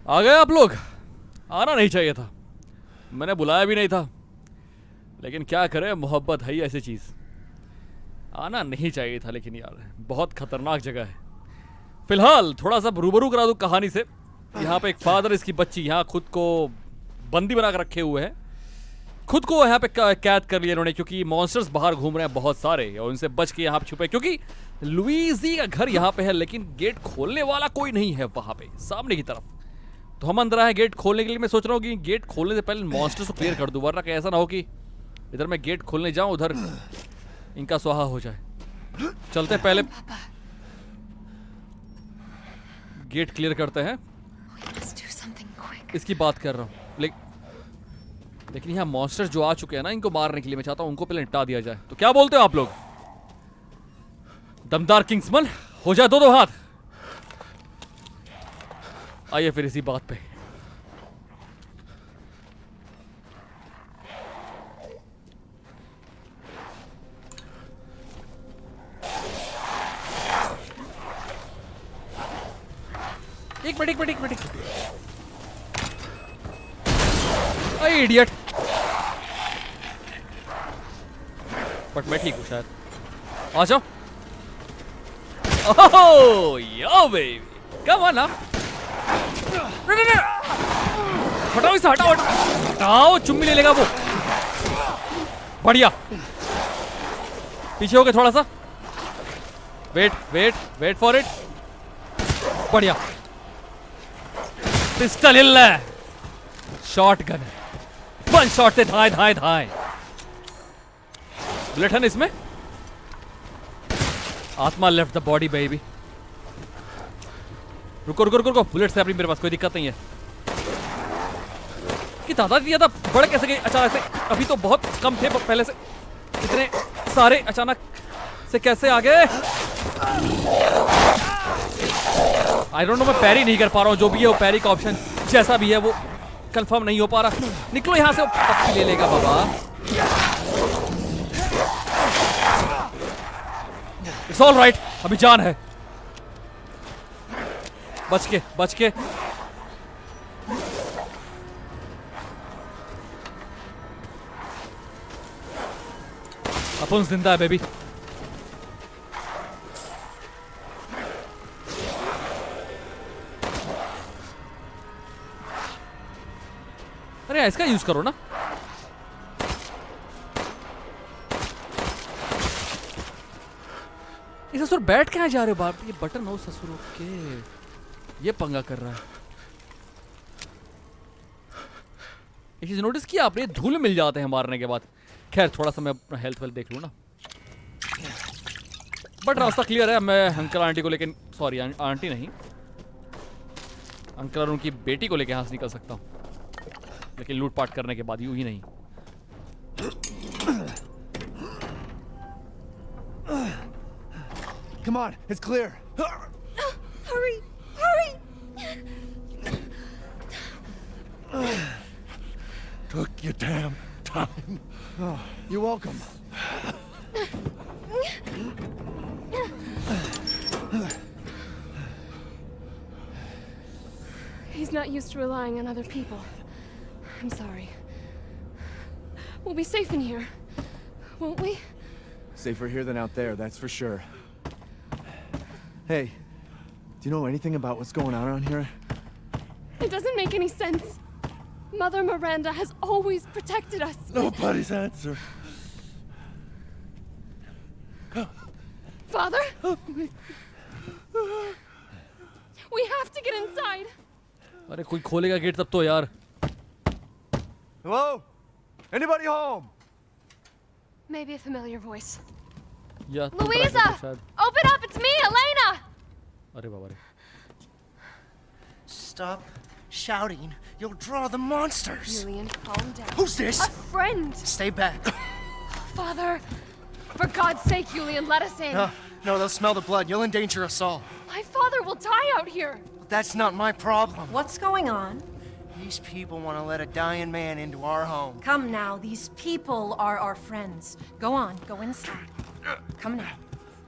आ गए आप लोग। आना नहीं चाहिए था, मैंने बुलाया भी नहीं था, लेकिन क्या करें, मोहब्बत है ही ऐसी चीज़। आना नहीं चाहिए था, लेकिन यार बहुत खतरनाक जगह है। फिलहाल थोड़ा सा रूबरू करा दूं कहानी से। यहाँ पे एक फादर, इसकी बच्ची यहाँ खुद को बंदी बना कर रखे हुए हैं। खुद को यहाँ पे कैद कर लिया इन्होंने, क्योंकि मॉन्स्टर्स बाहर घूम रहे हैं बहुत सारे, और उनसे बच के यहाँ पे छुपे। क्योंकि लुइजी का घर यहाँ पे है, लेकिन गेट खोलने वाला कोई नहीं है वहाँ पे सामने की तरफ। तो हम अंदर आए गेट खोलने के लिए। मैं सोच रहा हूँ कि गेट खोलने से पहले मॉन्स्टर्स को क्लियर कर दूं, वरना कि ऐसा ना हो कि इधर मैं गेट खोलने जाऊं, उधर इनका स्वाहा हो जाए। चलते पहले गेट क्लियर करते हैं। इसकी बात कर रहा हूँ, लेकिन यहाँ मॉन्स्टर्स जो आ चुके हैं ना, इनको मारने के लिए मैं चाहता हूँ उनको पहले निपटा दिया जाए। तो क्या बोलते हो आप लोग? दमदार किंग्समैन, हो जाए दो हाथ। आइए फिर इसी बात पे। एक मिनट अरे इडियट। बट मैं ठीक हूँ शायद। आ जाओ। ओह यो बेबी, कम ऑन ना। हटाओ इसे, हटाओ, चुम्मी ले लेगा वो। बढ़िया, पीछे हो गए थोड़ा सा। Wait for it. बढ़िया, पिस्टल हिल है, शॉटगन है, वन शॉट से धाए। बुलेट है ना इसमें। आत्मा लेफ्ट द बॉडी बेबी। रुको, बुलेट से अपनी मेरे पास कोई दिक्कत नहीं है। कि दादा दिया था, बड़े कैसे गए अचानक से? अभी तो बहुत कम थे पहले से, इतने सारे अचानक से कैसे आ गए? आई डोंट नो, मैं पैरी नहीं कर पा रहा हूँ। जो भी है वो पैरी का ऑप्शन जैसा भी है वो कंफर्म नहीं हो पा रहा। निकलो यहाँ से, वो पप्पी ले लेगा बाबा। इट्स ऑल राइट, अभी जान है। बच के। अपन जिंदा है बेबी। अरे इसका यूज करो ना। इस ससुर बैठ कहाँ जा रहे हो बाप? ये बटन हो ससुर के, ये पंगा कर रहा है। एक चीज नोटिस किया आपने, धूल मिल जाते हैं मारने के बाद। खैर थोड़ा सा मैं अपना हेल्थ वेल्थ देख लूँ ना। बट रास्ता क्लियर है। मैं अंकल आंटी को लेकिन, सॉरी आंटी नहीं, अंकल और उनकी बेटी को लेके यहाँ से निकल सकता हूँ, लेकिन लूटपाट करने के बाद यूं ही नहीं। Come on, it's clear. Hurry! Took your damn time. Oh, you're welcome. He's not used to relying on other people. I'm sorry. We'll be safe in here, won't we? Safer here than out there, that's for sure. Hey, do you know anything about what's going on around here? It doesn't make any sense. Mother Miranda has always protected us. Nobody's answer. Father? We have to get inside. अरे कोई खोलेगा gate तब तो यार। Hello? Anybody home? Maybe a familiar voice. या Louisa! Open up! It's me, Elena! अरे बाबा रे। Stop shouting. You'll draw the monsters. Julian, calm down. Who's this? A friend! Stay back. Father! For God's sake, Julian, let us in. No, they'll smell the blood. You'll endanger us all. My father will die out here. That's not my problem. What's going on? These people want to let a dying man into our home. Come now, these people are our friends. Go on, go inside. Come now,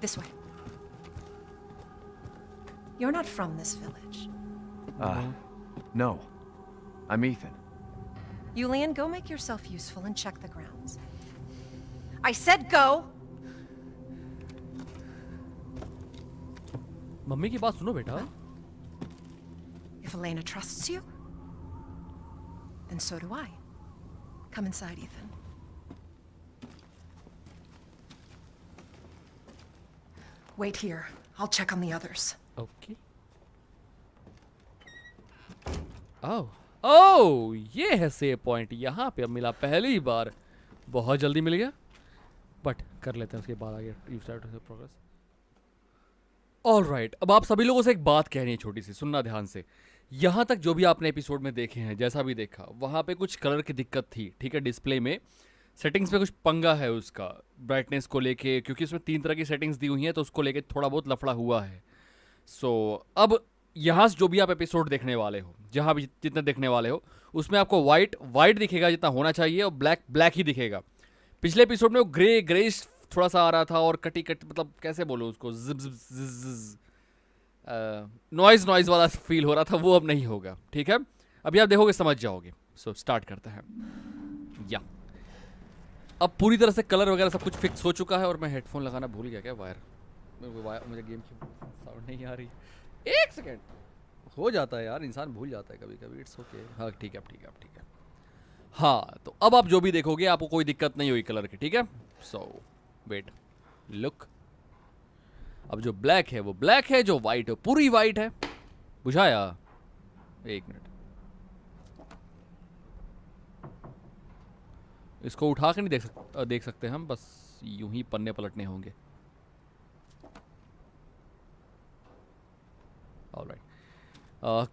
this way. You're not from this village. No. I'm Ethan. Yulian, go make yourself useful and check the grounds. I said go! Mummy की बात सुनो बेटा. If Elena trusts you, then so do I. Come inside, Ethan. Wait here. I'll check on the others. Okay. Oh ये है save point. यहाँ पे अब मिला पहली बार. बहुत जल्दी मिल गया. बट कर लेते हैं उसके बाद आगे. You start progress. ऑलराइट, अब आप सभी लोगों से एक बात कहनी है छोटी सी. सुनना ध्यान से. यहाँ तक जो भी आपने एपिसोड में देखे हैं, जैसा भी देखा, वहाँ पे कुछ कलर की दिक्कत थी. ठीक है, डिस्प्ले में सेटिंग्स पे कुछ पंगा है उसका, ब्राइटनेस को लेके, क्योंकि उसमें 3 तरह की सेटिंग्स दी हुई हैं, तो उसको लेके थोड़ा बहुत लफड़ा हुआ है. सो अब यहाँ से जो भी आप एपिसोड देखने वाले हो, जहाँ भी जितने देखने वाले हो, उसमें आपको वाइट दिखेगा जितना होना चाहिए, और ब्लैक ही दिखेगा. पिछले एपिसोड में वो ग्रेइश थोड़ा सा आ रहा था, और कटी मतलब कैसे बोलूँ उसको, नॉइज वाला फील हो रहा था, वो अब नहीं होगा. ठीक है, अभी आप देखोगे समझ जाओगे. सो स्टार्ट करते हैं. या अब पूरी तरह से कलर वगैरह सब कुछ फिक्स हो चुका है, और मैं हेडफोन लगाना भूल गया क्या. मुझे गेम की साउंड नहीं आ रही. एक सेकेंड, हो जाता है यार, इंसान भूल जाता है कभी कभी. It's okay. हाँ ठीक है. हाँ, तो अब आप जो भी देखोगे आपको कोई दिक्कत नहीं हुई कलर की. ठीक है. सो वेट, लुक. अब जो ब्लैक है वो ब्लैक है, जो वाइट है पूरी वाइट है. बुझाया. एक मिनट, इसको उठा के नहीं देख सकते हम, बस यूं ही पन्ने पलटने होंगे. ऑलराइट,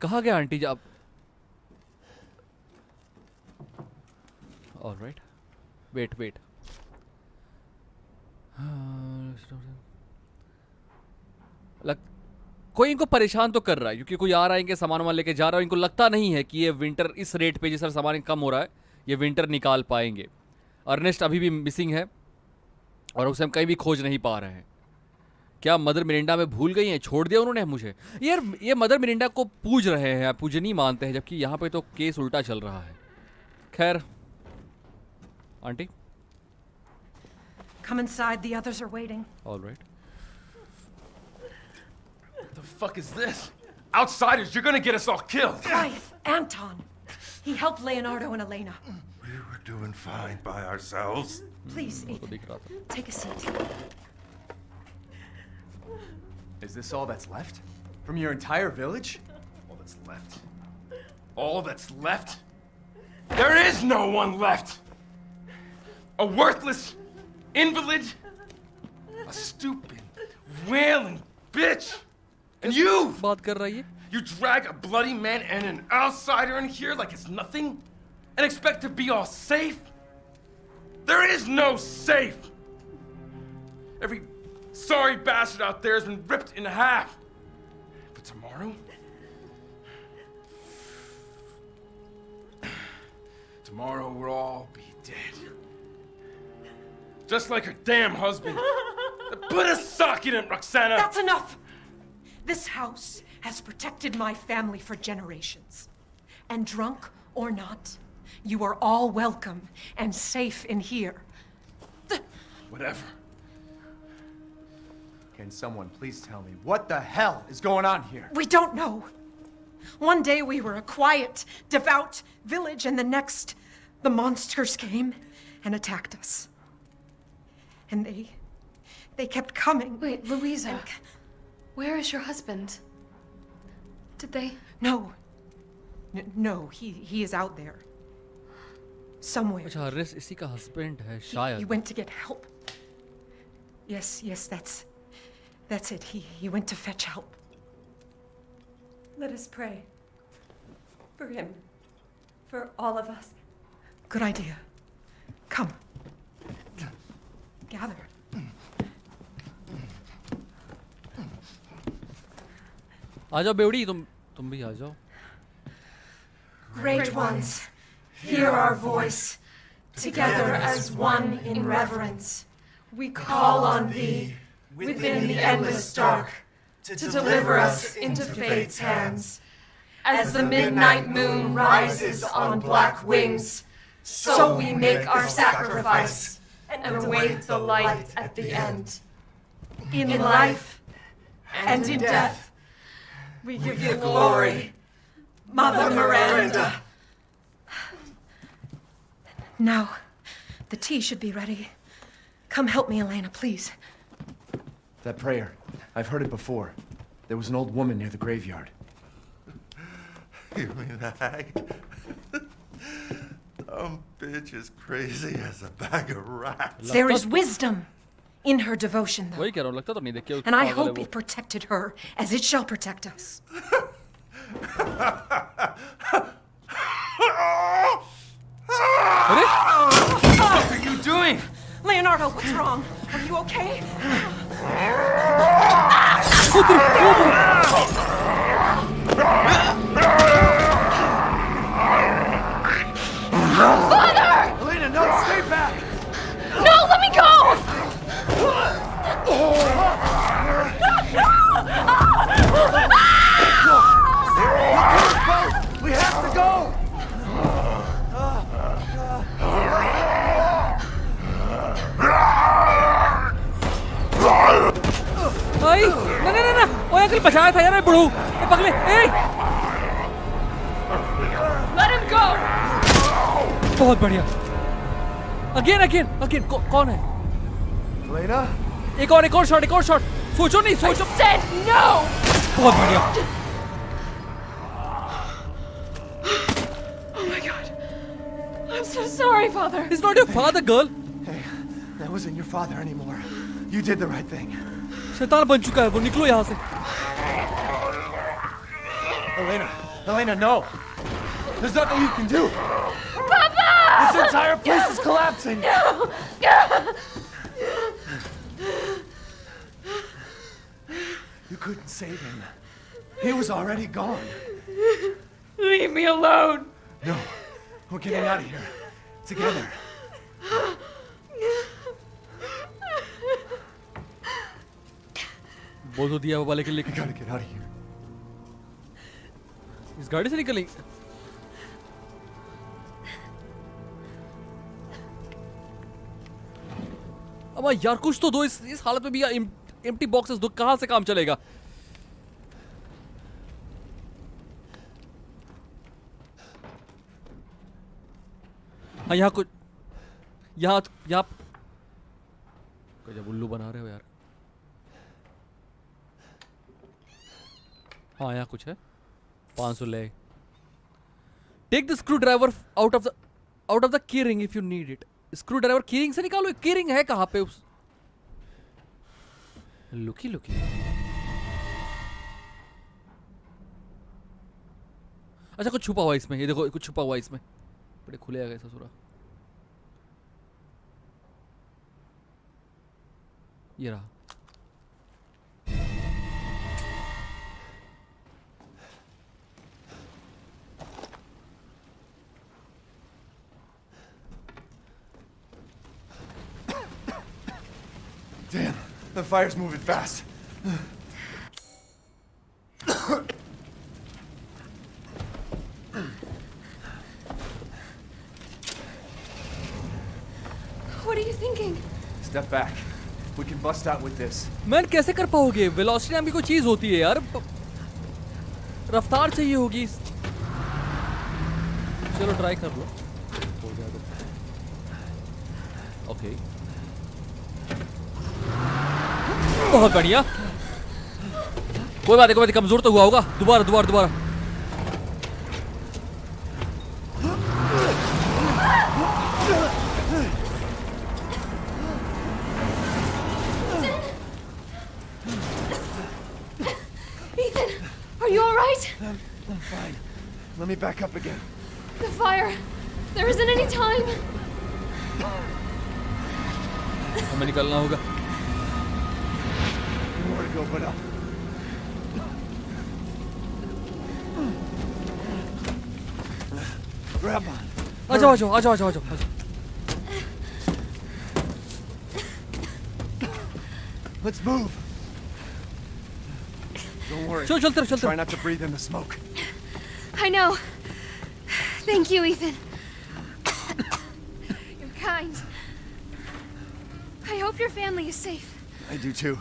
कहाँ गया आंटी जी आप. Alright, wait. कोई इनको परेशान तो कर रहा है, क्योंकि कोई आ रहा है इनके सामान लेके जा रहा है. इनको लगता नहीं है कि ये विंटर इस रेट पे, जिस तरह सामान कम हो रहा है, ये विंटर निकाल पाएंगे. अर्नेस्ट अभी भी मिसिंग है, और उसे हम कहीं भी खोज नहीं पा रहे हैं. क्या मदर मिरिंडा में भूल गई हैं, छोड़ दिया उन्होंने मुझे. यार ये मदर मिरिंडा को पूज रहे हैं, पूजनी मानते हैं, जबकि यहाँ पे तो केस उल्टा चल रहा है. खैर aunty. Come inside, the others are waiting. Alright. What the fuck is this? Outsiders, you're gonna get us all killed! Quiet, Anton. He helped Leonardo and Elena. We were doing fine by ourselves. Please, तो Ethan, दिख रहा था. take a seat. Is this all that's left? From your entire village? All that's left? All that's left? There is no one left! A worthless invalid? A stupid, wailing bitch! And you! बात कर रही है. You drag a bloody man and an outsider in here like it's nothing? And expect to be all safe? There is no safe! Every sorry bastard out there has been ripped in half. But tomorrow? Tomorrow we'll all be dead. Just like her damn husband. Put a sock in it, Roxana! That's enough! This house has protected my family for generations. And drunk or not, you are all welcome and safe in here. Whatever. Can someone please tell me what the hell is going on here? We don't know. One day we were a quiet, devout village, and the next, the monsters came and attacked us. And they kept coming. Wait, Louisa. Where is your husband? Did they... No. No, he is out there. Somewhere. अच्छा, Ernest इसी का husband है He शायद. went to get help. Yes, that's it. He went to fetch help. Let us pray. For him. For all of us. Good idea. Come. Gather. आ जाओ बेवड़ी, तुम भी आ जाओ. Great ones, hear our voice. Together as one in reverence, we call on thee within the endless dark to deliver us into fate's hands. As the midnight moon rises on black wings, so we make our sacrifice and await the light at the end. In life and in death, we give you glory, Mother Miranda. Now, the tea should be ready. Come help me, Elena, please. That prayer, I've heard it before. There was an old woman near the graveyard. You mean the hag? Dumb bitch is crazy as a bag of rats. There is wisdom in her devotion, though. वही कह रहा हूँ, लगता तो नहीं देख के And I पागल है hope वो। it protected her as it shall protect us. अरे What are you doing? Leonardo, what's wrong? Are you okay? Elena, no, stay back! No, let me go! We have to go! भाई ना ना ना ना ओए uncle बचाया था यार बुढ़ू ए पगले ए Let him go! बहुत बढ़िया अगेन अगेन अगेन कौन है Elena? एक और शॉट सोचो नहीं सोचो Said no! बहुत बढ़िया Oh my god. I'm so sorry, Father. He's not your father, girl. Hey, that wasn't your father anymore. You did the right thing. शैतान बन चुका है वो निकलो यहाँ से Elena, no! There's nothing you can do! Papa! This entire place is collapsing! You couldn't save him. He was already gone. Leave me alone. No, we're getting out of here. Together. बोल तो दिया बाबा लेकिन We gotta get out of here. इस गाड़ी से निकलेंगे अब यार कुछ तो दो इस हालत में भी यार एम्प्टी बॉक्सेस दो कहाँ से काम चलेगा हाँ यहाँ कुछ यहाँ जब उल्लू बना रहे हो यार हाँ यहाँ कुछ है 500 ले take the screwdriver out of the key ring if you need it screwdriver key ring से निकालो की रिंग है कहाँ पे उस लुकी अच्छा कुछ छुपा हुआ इसमें ये देखो कुछ छुपा हुआ इसमें बड़े खुले आ गए ससुरा ये रहा Damn, the fire's moving fast. What are you thinking? Step back. We can bust out with this. Man कैसे कर पाओगे वेलोसिटी नाम की कोई चीज होती है यार रफ्तार चाहिए होगी चलो ट्राई कर लो हो जाए तो ओके बहुत बढ़िया कोई बात नहीं कमजोर तो हुआ होगा दोबारा Ethan, are you alright? I'm fine. Let me back up again. The fire. There isn't any time. हमें निकलना होगा Nowhere to go but up. Grab on. आ जाओ Let's move. Don't worry. चलते Try not to breathe in the smoke. I know. Thank you, Ethan. You're kind. I hope your family is safe. I do too.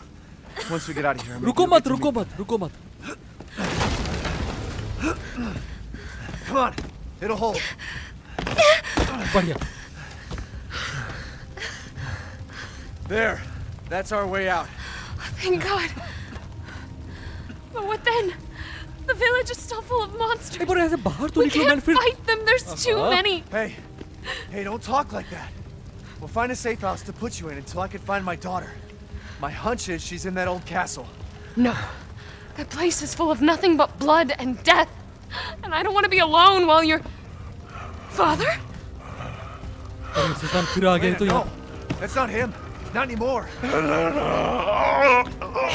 Once we get out of here, रुको मत रुको मत रुको मत. Come on, it'll hold. बढ़िया. There, that's our way out. Thank God. But what then? The village is still full of monsters. पर ऐसे बाहर तो We निकलो मैन can't फिर. fight them. There's too many. Hey, don't talk like that. We'll find a safe house to put you in until I can find my daughter. My hunch is she's in that old castle. No. That place is full of nothing but blood and death. And I don't want to be alone while you're... Father? इंसान फिर आ गए तो No, यहाँ. that's not him. Not anymore.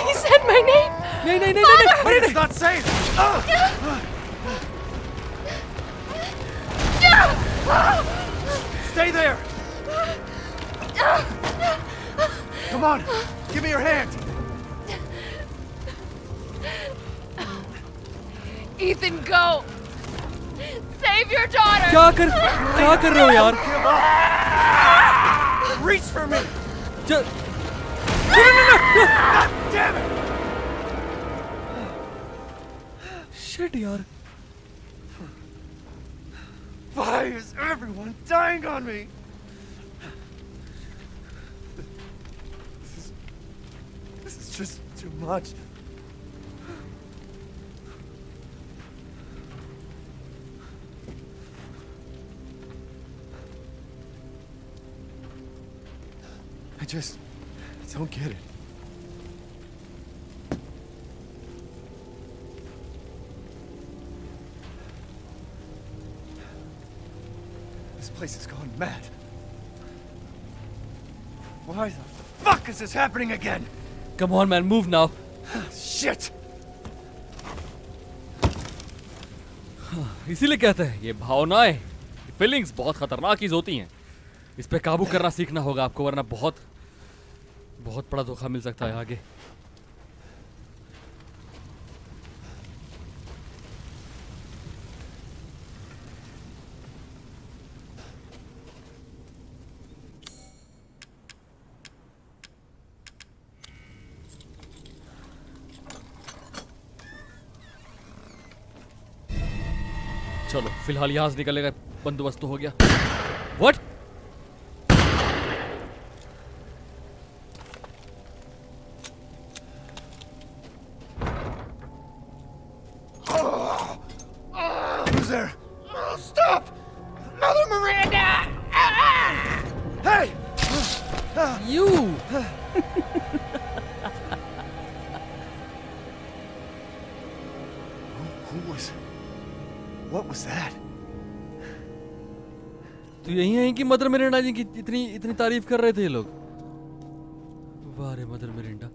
He said my name. नहीं नहीं नहीं नहीं. Wait, it's not safe. Stay there. Come on, give me your hand. Ethan, go. Save your daughter. क्या कर रहे हो यार? Reach for me. ज- God damn it. Shit यार. Why is everyone dying on me? This is just too much. I just don't get it. This place has gone mad. Why the fuck is this happening again? Come on man, move now. Shit! इसीलिए कहते हैं ये भावनाएं, feelings बहुत खतरनाक चीज होती हैं. इस पे काबू करना सीखना होगा आपको, वरना बहुत बहुत बड़ा धोखा मिल सकता है आगे. चलो फिलहाल यहाँ से निकलने का बंदोबस्त तो हो गया. What? Who's there? Stop! Mother Miranda! Hey! You. Who was... What was that? तो यही है कि मदर मिरिंडा जी की इतनी तारीफ कर रहे थे ये लोग. वाह रे मदर मिरिंडा.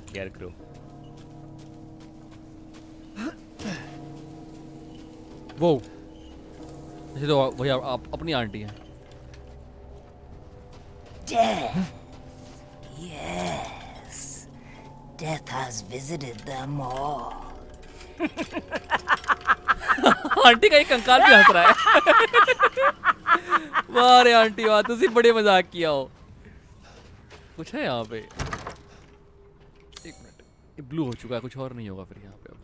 Scarecrow. वो ये तो वही आप अपनी आंटी हैं. Death. Yes. Death has visited them all. Aunty का एक कंकाल भी हंस रहा है. वाह रे आंटी वाह, तुसी बड़े मजाक किया हो. कुछ है यहाँ पे. एक मिनट, ये ब्लू हो चुका है, कुछ और नहीं होगा फिर यहाँ पे अब.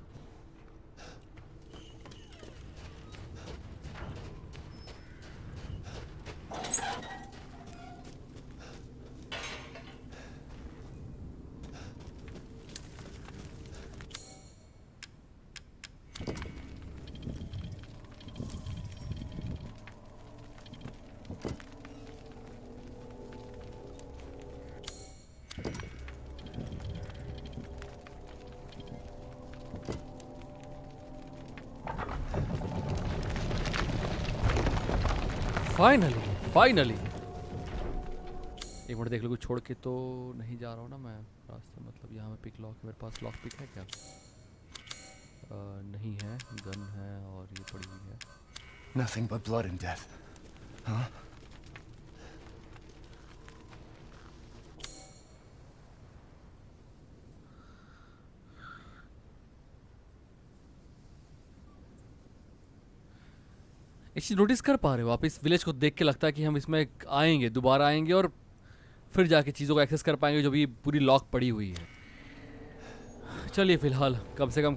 फाइनली एक मिनट देख लो, कुछ छोड़ के तो नहीं जा रहा हूँ ना मैं रास्ते. मतलब यहाँ में पिक लॉक, मेरे पास लॉक पिक है क्या? नहीं है. गन है और ये पड़ी हुई है. Nothing but blood and death. Huh? एक चीज़ नोटिस कर पा रहे हो आप, इस विलेज को देख के लगता है कि हम इसमें आएंगे, दोबारा आएंगे और फिर जाके चीज़ों को एक्सेस कर पाएंगे जो भी पूरी लॉक पड़ी हुई है। चलिए फिलहाल कम से कम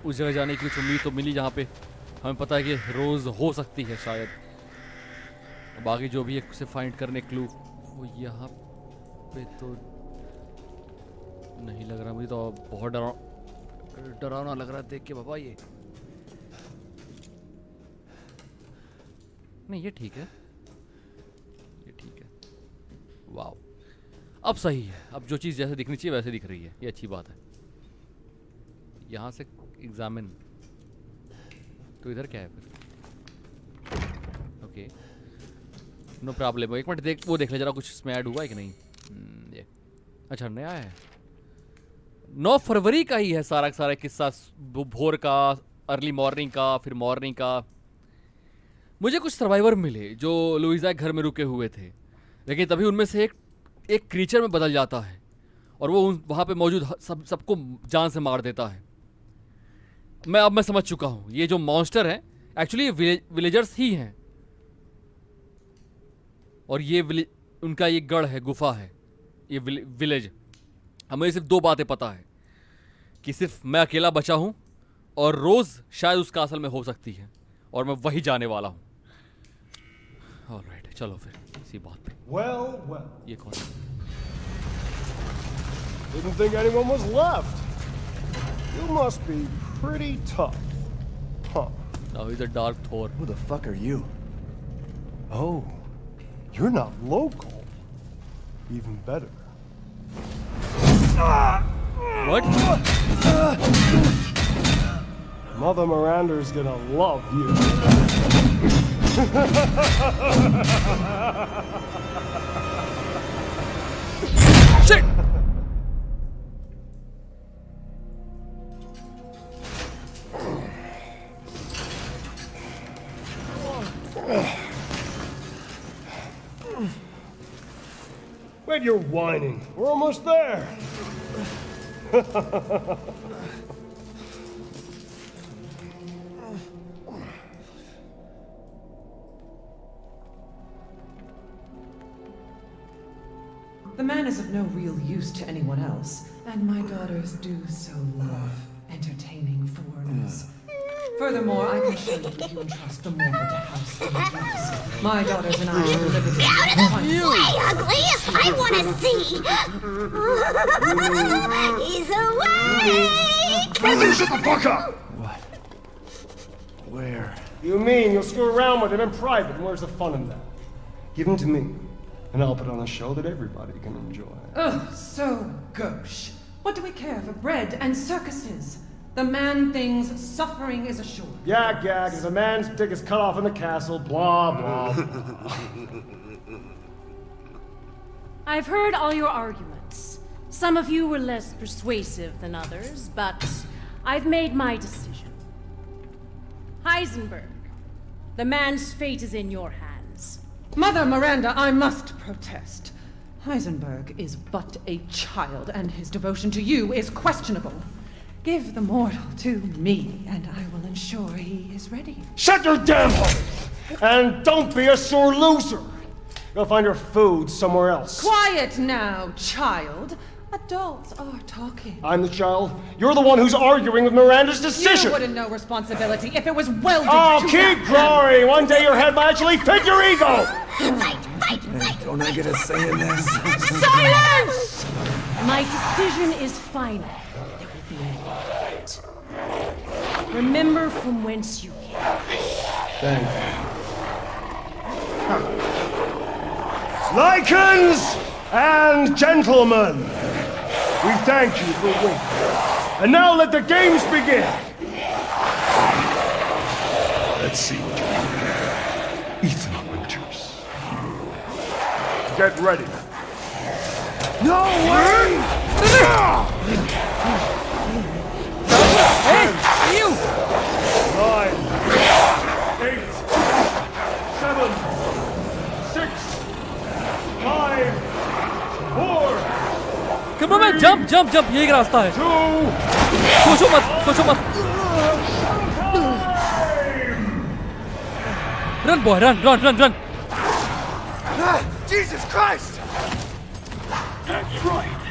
उस जगह जाने की कुछ उम्मीद तो मिली जहाँ पे हमें पता है कि रोज़ हो सकती है शायद। बाकी जो भी है उसे फाइंड करने क्लू वो यहाँ पे तो नहीं लग रहा मुझे, तो बहुत डरावना लग रहा है देख के बाबा। ये नहीं, ये ठीक है, ये ठीक है। वाह, अब सही है, अब जो चीज़ जैसे दिखनी चाहिए वैसे दिख रही है, ये अच्छी बात है। यहाँ से एग्जामिन तो इधर क्या है फिर? Okay no problem. एक मिनट वो देख ले जरा कुछ इसमें ऐड हुआ है कि नहीं। ये अच्छा नया है, 9 फरवरी का ही है सारा का सारा किस्सा, भोर का, अर्ली मॉर्निंग का, फिर मॉर्निंग का। मुझे कुछ सर्वाइवर मिले जो लुइजा के घर में रुके हुए थे, लेकिन तभी उनमें से एक क्रीचर में बदल जाता है और वो वहाँ पे मौजूद सबको जान से मार देता है। मैं समझ चुका हूँ, ये जो मॉन्स्टर हैं एक्चुअली विलेजर्स ही हैं, और ये उनका ये गढ़ है, गुफा है ये विलेज। हमें सिर्फ 2 बातें पता है कि सिर्फ मैं अकेला बचा हूँ और रोज़ शायद उस कासल में हो सकती है, और मैं वही जाने वाला हूँ। ऑलराइट, चलो फिर इसी बात पे। Well. ये कौन है? Didn't think anyone was left. You must be pretty tough. Huh. Now he's a dark Thor. Who the fuck are you? Oh, you're not local. Even better. What? Mother Miranda's gonna love you. Shit! Wait, you're whining. We're almost there. The man is of no real use to anyone else, and my daughters do so love entertaining foreigners. Furthermore, I can show you if you entrust the mortal to house agents. My daughters and I will deliver to you. Hey, ugly! I want to see! He's awake! Brother, shut the fuck up! What? Where? You mean you'll screw around with him in private, and where's the fun in that? Give him to me, and I'll put on a show that everybody can enjoy. Ugh, so gauche. What do we care for bread and circuses? The man thinks suffering is assured. Yak, as a man's dick is cut off in the castle, blah, blah, blah. I've heard all your arguments. Some of you were less persuasive than others, but I've made my decision. Heisenberg, the man's fate is in your hands. Mother Miranda, I must protest. Heisenberg is but a child, and his devotion to you is questionable. Give the mortal to me, and I will ensure he is ready. Shut your damn hole! And don't be a sore loser! Go find your food somewhere else. Quiet now, child. Adults are talking. I'm the child. You're the one who's arguing with Miranda's decision. You wouldn't know responsibility if it was welded Oh, to keep that. glory! One day your head might actually fit your ego! Fight! Hey, don't I get a say in this? Silence! My decision is final. There will be no debate. Remember from whence you came. Thank you. Lycans and gentlemen, we thank you for waiting. And now let the games begin! Let's see what you can do. Ethan Winters. Get ready. No way! Hey, you! 9, 8, 7, 6, 5, 4, cameraman jump jump jump, यही रास्ता है। 2, सोचो मत, सोचो मत। Run, boy, run, run, run, run. Jesus Christ! That's right.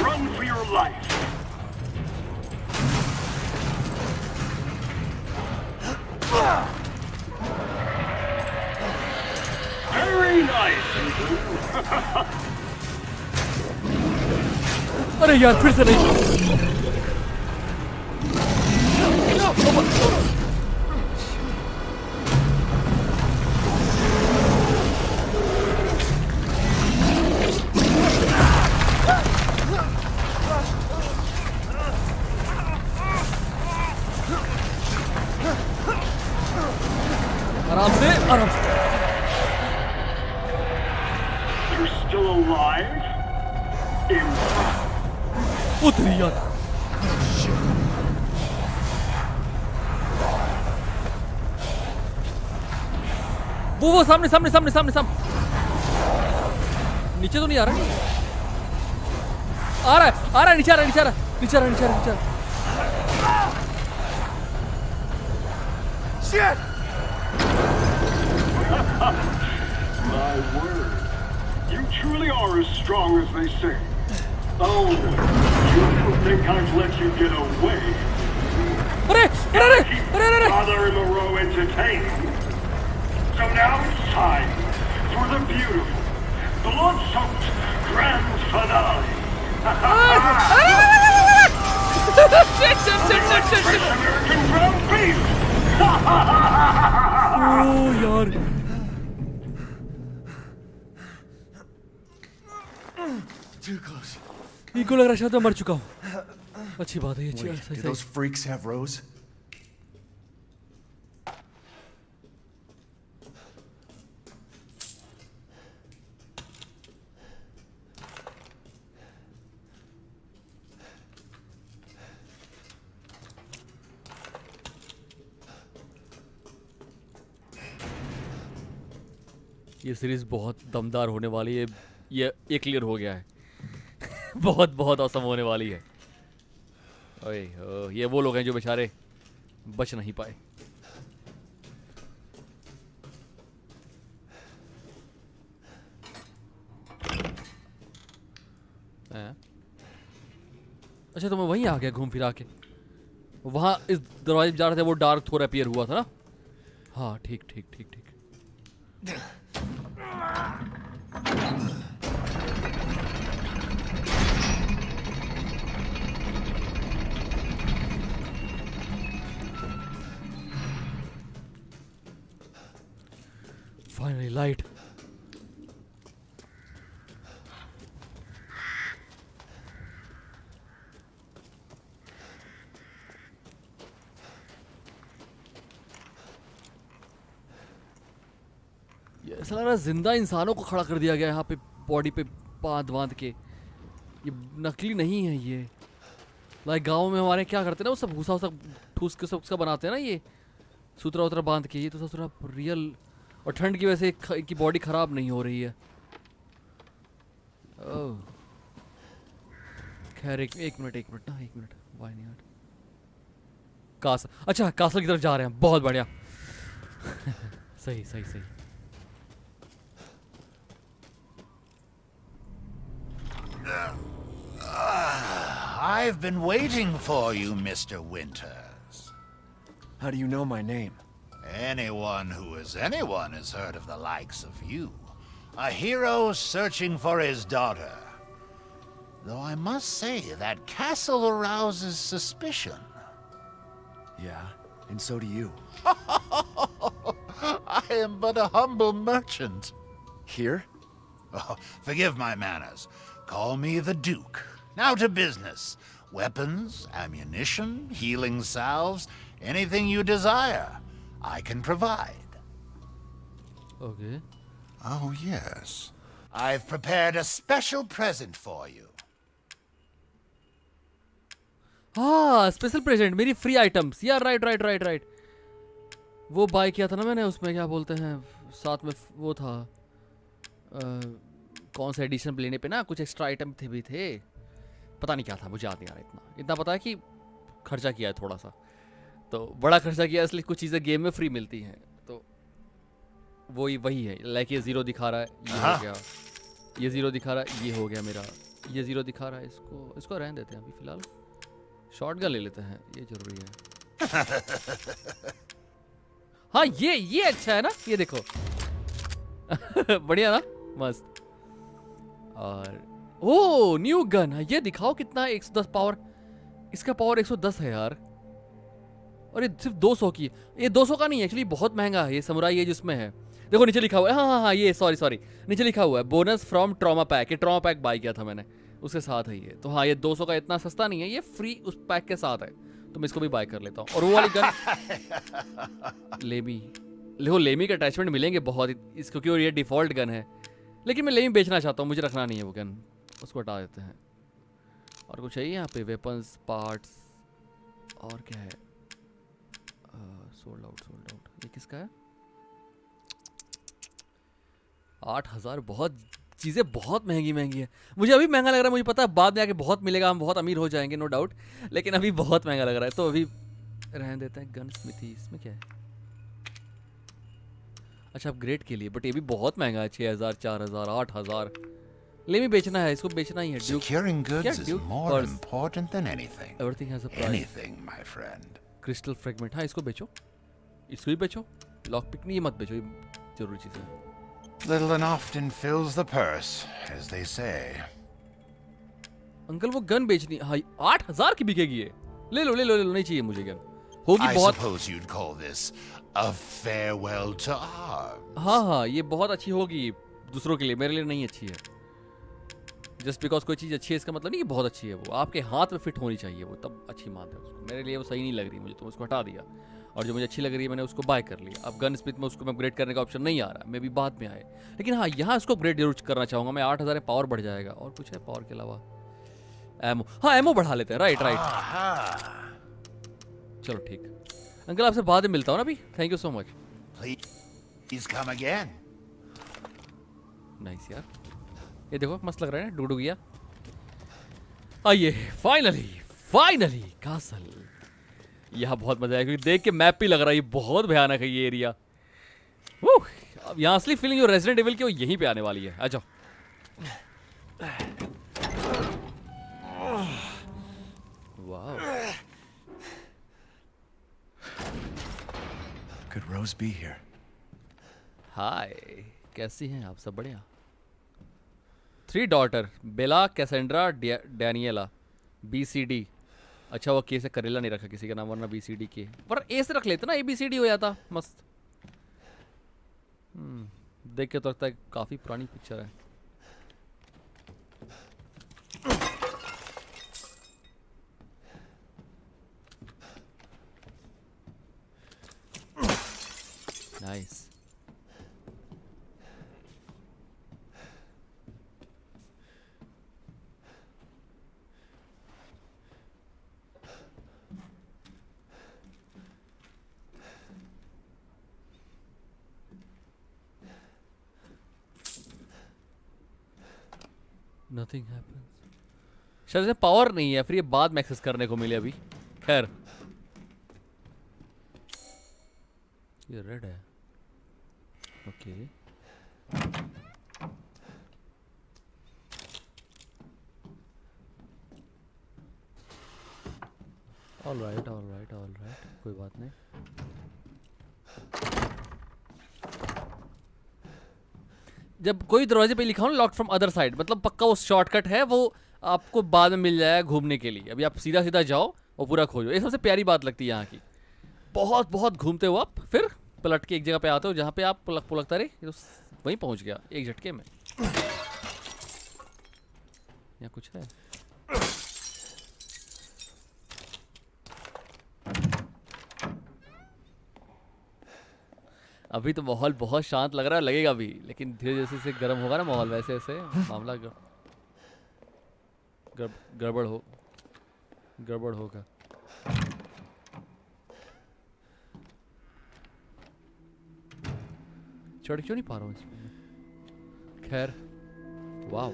Run for your life. Very nice. अरे यार फिर से नहीं. आराम से, आराम से. You're still alive? उतरी यार. वो सामने सामने सामने सामने सामने. नीचे तो नहीं आ रहा. आ रहा है, आ रहा है, नीचे आ रहा है, नीचे आ रहा है, नीचे आ रहा है, नीचे आ रहा है, नीचे आ रहा है. Shit! My word. You truly are as strong as they say. Oh, you don't think I've let you get away? Keep Father and Moreau entertaining. So now it's time for the beautiful, blood-soaked grand finale. Fresh American ground beef. Oh यार. Too close. इनको लग रहा है शायद मैं मर चुका हूँ. अच्छी बात है ये. Wait, do those freaks have Rose? ये सीरीज बहुत दमदार होने वाली है. ये क्लियर हो गया है. बहुत बहुत औसम होने वाली है. ओए ये वो लोग हैं जो बेचारे बच नहीं पाए. अच्छा तो मैं वहीं आ गया घूम फिरा के. वहां इस दरवाजे जा रहे थे, वो डार्क थोड़ा अपीयर हुआ था ना. हाँ ठीक ठीक ठीक ठीक. Finally, light. ये ऐसा लग रहा है जिंदा इंसानों को खड़ा कर दिया गया यहाँ पे, बॉडी पे बांध के. ये नकली नहीं है ये. लाइक गाँव में हमारे क्या करते हैं ना, वो सब भूसा ठूस के सब उसका बनाते हैं ना, ये सूत्रा उतरा बांध के. ये तो सब थोड़ा रियल, और ठंड की वजह से इनकी बॉडी खराब नहीं हो रही है. ओह खैर एक मिनट ना, एक मिनट. Why not castle. अच्छा कासल की तरफ जा रहे हैं. बहुत बढ़िया. सही सही सही. I've been waiting for you, Mr. Winters. How do you know my name? Anyone who is anyone has heard of the likes of you. A hero searching for his daughter. Though I must say that castle arouses suspicion. Yeah, and so do you. I am but a humble merchant. Here? Oh, forgive my manners. Call me the Duke. Now to business. Weapons, ammunition, healing salves, anything you desire, I can provide. Okay. Oh, yes. I've prepared a special present for you. हाँ special present, मेरी free items. यार right. वो bye किया था ना मैंने, उसमें क्या बोलते हैं साथ में वो था कौन सा एडिशन लेने पे ना कुछ एक्स्ट्रा आइटम भी थे. पता नहीं क्या था, मुझे याद नहीं आ रहा. इतना पता है कि खर्चा किया है थोड़ा सा, तो बड़ा खर्चा किया इसलिए कुछ चीज़ें गेम में फ्री मिलती हैं. तो वही है, लाइक ये 0 दिखा रहा है, ये हो गया, ये 0 दिखा रहा है, ये हो गया मेरा, ये 0 दिखा रहा है, इसको रहने देते हैं अभी फिलहाल। शॉटगन ले लेते हैं, ये जरूरी है। हाँ ये अच्छा है ना, ये देखो। बढ़िया ना, मस्त। और ओ न्यू गन, ये दिखाओ कितना है, 110 पावर, इसका पावर 110 है यार, और ये सिर्फ 200 की। ये 200 का नहीं है एक्चुअली, बहुत महंगा है ये समुराई, ये जिसमें है देखो नीचे लिखा हुआ है, हाँ ये सॉरी नीचे लिखा हुआ है बोनस फ्रॉम ट्रॉमा पैक। ये ट्रॉमा पैक बाय किया था मैंने, उसके साथ है ये। तो हाँ ये 200 का इतना सस्ता नहीं है, ये फ्री उस पैक के साथ है, तो मैं इसको भी बाय कर लेता हूँ। और वो वाली गन लेमी, देखो लेमी के अटैचमेंट मिलेंगे बहुत इसको, क्योंकि ये डिफॉल्ट गन है, लेकिन मैं लेमी बेचना चाहता हूँ, मुझे रखना नहीं है वो गन, उसको हटा देते हैं। और कुछ चाहिए यहाँ पे, वेपन्स पार्ट्स, और क्या है, सोल्ड आउट। ये किसका है? 8000, बहुत चीज़ें बहुत महंगी है। मुझे अभी महंगा लग रहा है, मुझे पता है बाद में आके बहुत मिलेगा, हम बहुत अमीर हो जाएंगे नो डाउट, लेकिन अभी बहुत महंगा लग रहा है, तो अभी रहने देते हैं। गन स्मिथी, इसमें क्या है? अच्छा अपग्रेड के लिए, बट ये भी बहुत महंगा है, 6000, 4000, 8000। ले मैं बेचना है, इसको बेचना ही है। Securing goods is more important than anything. Everything has a price. Anything, my friend. Crystal fragment, हाँ इसको बेचो, इसको भी बेचो। लॉक पिक नहीं, ये मत बेचो, ये जरूरी चीज़ है। Little and often fills the purse, as they say. Uncle वो गन बेचनी, हाँ 8000 की बिकेगी ये, ले लो नहीं चाहिए मुझे गन, होगी I बहुत। suppose you'd call this a farewell to arms. हाँ ये बहुत अच्छी होगी दूसरों के लिए, मेरे लिए नहीं अच्छी है। जस्ट बिकॉज कोई चीज़ अच्छी है इसका मतलब नहीं कि बहुत अच्छी है, वो आपके हाथ में फिट होनी चाहिए, वो तब अच्छी मानते हैं उसको। मेरे लिए वो सही नहीं लग रही मुझे, तो उसको हटा दिया, और जो मुझे अच्छी लग रही है मैंने उसको बाय कर लिया। अब गन स्मिथ में उसको अपग्रेड करने का ऑप्शन नहीं आ रहा, मे भी बाद में आए, लेकिन हाँ यहाँ इसको अपग्रेड जरूर करना चाहूँगा मैं। 8000 पावर बढ़ जाएगा। और कुछ है पावर के अलावा? एमओ, हाँ एमओ बढ़ा लेते हैं, राइट। चलो ठीक, अंकल आपसे बाद में मिलता हूँ ना अभी। Thank you so much. Please come again. Nice यार, ये देखो मस्त लग रहा है, डूडू गया। आइए फाइनली कासल। यहाँ बहुत मजा आया, क्योंकि देख के मैप भी लग रहा है ये बहुत भयानक है ये एरिया। अब यहाँ असली फीलिंग जो रेजिडेंट एविल की वो यहीं पे आने वाली है। आ जाओ। वाह, Could Rose be here? हाय, कैसी हैं आप? सब बढ़िया। 3 डॉटर, बेला, कैसेंड्रा, डैनियला, BCD। अच्छा वो के से करेला नहीं रखा किसी का नाम, वरना BCD के, पर ए से रख लेते ना, ABCD हो जाता मस्त। देख के तो लगता है काफी पुरानी पिक्चर है। नाइस। Nothing happens. शायद से पावर नहीं है, फिर ये बाद में एक्सेस करने को मिले अभी। खैर ये रेड है, ओके। ऑलराइट, कोई बात नहीं। जब कोई दरवाजे पे लिखा हो ना लॉक्ड फ्रॉम अदर साइड, मतलब पक्का वो शॉर्टकट है, वो आपको बाद में मिल जाएगा घूमने के लिए। अभी आप सीधा जाओ और पूरा खोजो, ये सबसे प्यारी बात लगती है यहाँ की। बहुत घूमते हो आप, फिर पलट के एक जगह पे आते हो जहाँ पे आप पुलकता रहे, तो वहीं पहुँच गया एक झटके में। यहाँ कुछ है? अभी तो माहौल बहुत शांत लग रहा है, लगेगा भी, लेकिन धीरे जैसे गर्म होगा ना माहौल, वैसे ऐसे मामला गड़बड़ होगा। चढ़ क्यों नहीं पा रहा हूँ इसमें? खैर, वाह।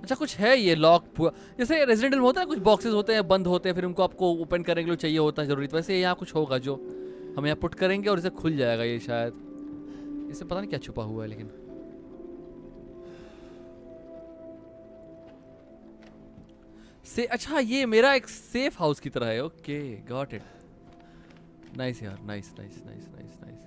अच्छा अच्छा कुछ है ये लॉक, जैसे रेजिडेंट में होता है कुछ बॉक्सेस होते हैं बंद होते हैं, फिर उनको आपको ओपन करने के लिए चाहिए होता है जरूरी, तो वैसे यहाँ कुछ होगा जो हम यहाँ पुट करेंगे और इसे खुल जाएगा ये शायद। इसे पता नहीं क्या छुपा हुआ है लेकिन से अच्छा ये मेरा एक सेफ हाउस की तरह है। Okay got it. नाइस यार, nice nice nice nice nice.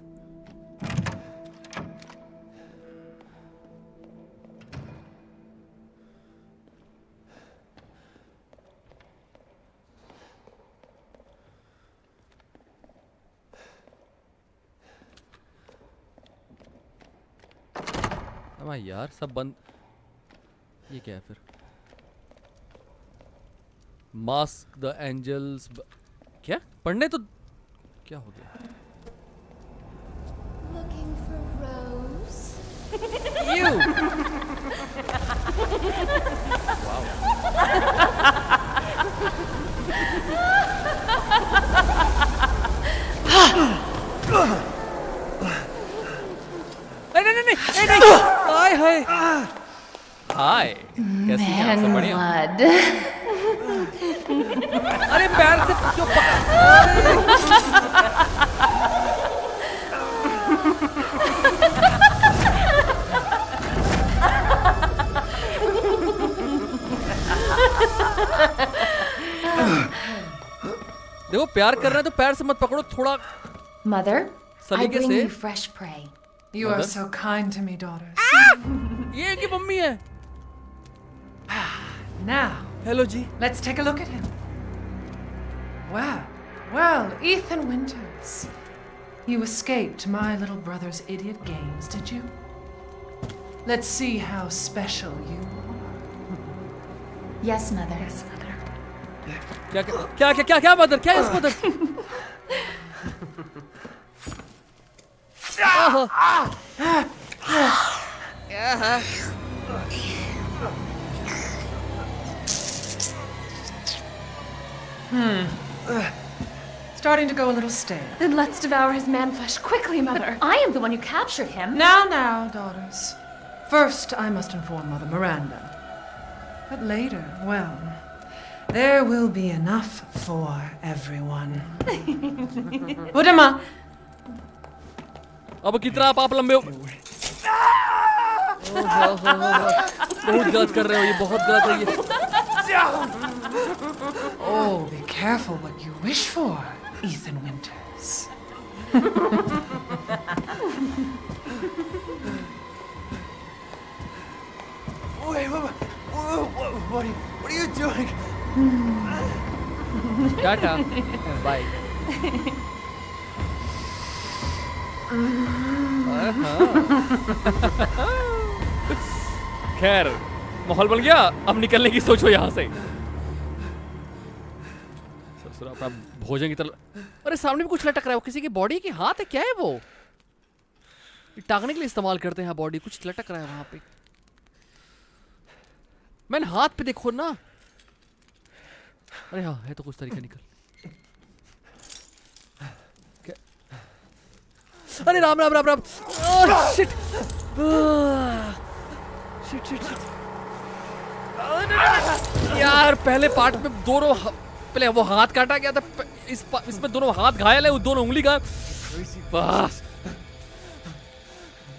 यार सब बंद, ये क्या है फिर? मास्क द एंजल्स, क्या पढ़ने तो क्या हो गया? Looking for Rose? You. नहीं हाय हाय हाय, कैसी हैं आप? सब बढ़िया? अरे पैर से क्यों देखो प्यार कर रहा है तो पैर से मत पकड़ो, थोड़ा Mother, I सलीके bring से। you fresh prey. You are so kind to me, daughters. ये की मम्मी है। Now, hello ji. let's take a look at him. Well, Ethan Winters. You escaped my little brother's idiot games, did you? Let's see how special you are. Yes, Mother. Yes, Mother. क्या mother, क्या इस mother? Starting to go a little stale. Then let's devour his man flesh quickly, Mother. I am the one who captured him. Now, daughters. First, I must inform Mother Miranda. But later, well, there will be enough for everyone. Budama! अब कितना आप लंबे हो? बहुत गलत कर रहे हो, ये बहुत गलत है ये। Oh, be careful what you wish for, Ethan Winters. Wait, what are you doing? Tata, bye. खैर माहौल बन गया, अब निकलने की सोचो यहाँ से। ससुरा अपना भोजन की तरफ। अरे सामने भी कुछ लटक रहा है, वो किसी की बॉडी की हाथ है क्या है वो? टांगने के लिए इस्तेमाल करते हैं बॉडी, कुछ लटक रहा है वहां पे। मैंने हाथ पे देखो ना। अरे हाँ है तो कुछ तरीका निकल। अरे Ram Ram Ram Ram. Shit shit shit shit यार, पहले पार्ट में दोनों पहले वो हाथ काटा गया था, इसमें दोनों हाथ घायल है, वो दोनों उंगली घायल। बस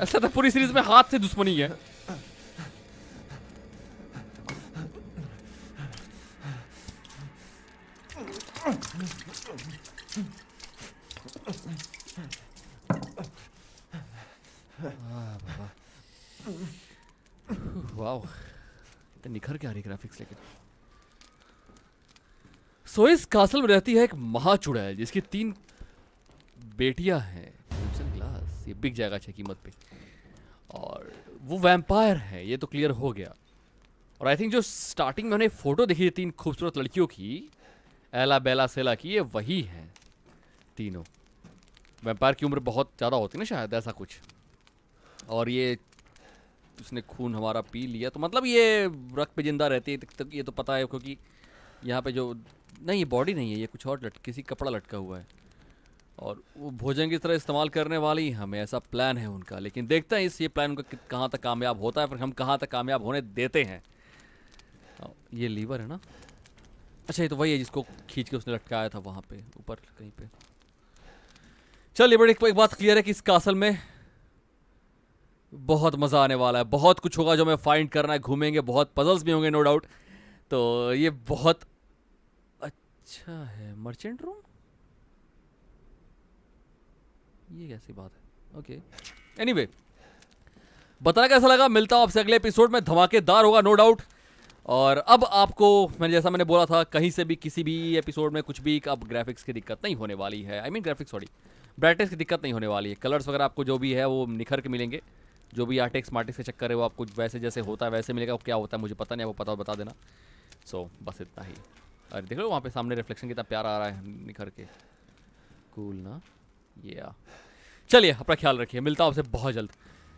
ऐसा था पूरी सीरीज में हाथ से दुश्मनी है। वाओ, इतने निखर के आ रही ग्राफिक्स। लेकिन सो इस कासल में रहती है एक महाचुड़ैल जिसकी 3 बेटियां हैं। क्रिम्सन ग्लास, ये बिक जाएगा अच्छी कीमत पे। और वो वैम्पायर है, ये तो क्लियर हो गया। और आई थिंक जो स्टार्टिंग में उन्हें फोटो देखी 3 खूबसूरत लड़कियों की, एला बेला सेला की, ये वही हैं तीनों। वैम्पायर की उम्र बहुत ज़्यादा होती है ना शायद, ऐसा कुछ। और ये उसने खून हमारा पी लिया, तो मतलब ये रक्त पे जिंदा रहती है तक, ये तो पता है, क्योंकि यहाँ पे जो नहीं, ये बॉडी नहीं है, ये कुछ और किसी कपड़ा लटका हुआ है। और वो भोजन की तरह इस्तेमाल करने वाली हमें, ऐसा प्लान है उनका। लेकिन देखते हैं इस ये प्लान उनका कहाँ तक कामयाब होता है, फिर हम कहाँ तक कामयाब होने देते हैं। ये लीवर है ना? अच्छा ये तो वही है जिसको खींच के उसने लटकाया था वहां पे ऊपर कहीं पे। चलिए बड़ी एक बात क्लियर है कि इस कासल में बहुत मजा आने वाला है, बहुत कुछ होगा जो हमें फाइंड करना है, घूमेंगे, बहुत पजल्स भी होंगे नो डाउट। तो ये बहुत अच्छा है। मर्चेंट रूम, ये कैसी बात है? ओके एनीवे, बताना कैसा लगा, मिलता हूं आपसे अगले एपिसोड में। धमाकेदार होगा नो डाउट। और अब आपको जैसा मैंने बोला था, कहीं से भी किसी भी एपिसोड में कुछ भी अब ग्राफिक्स की दिक्कत नहीं होने वाली है। I mean graphics sorry, brightness की दिक्कत नहीं होने वाली है। कलर्स वगैरह आपको जो भी है वो निखर के मिलेंगे। जो भी आर्टेक्स मार्टिक्स के चक्कर है वो आपको वैसे जैसे होता है वैसे मिलेगा। वो क्या होता है मुझे पता नहीं, वो पता बता देना। सो बस इतना ही। अरे देख लो वहाँ पे सामने रिफ्लेक्शन कितना प्यारा आ रहा है निखर के, कूल ना? ये चलिए अपना ख्याल रखिए, मिलता हूँ आपसे बहुत जल्द।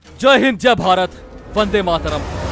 जय हिंद, जय भारत, वंदे मातरम।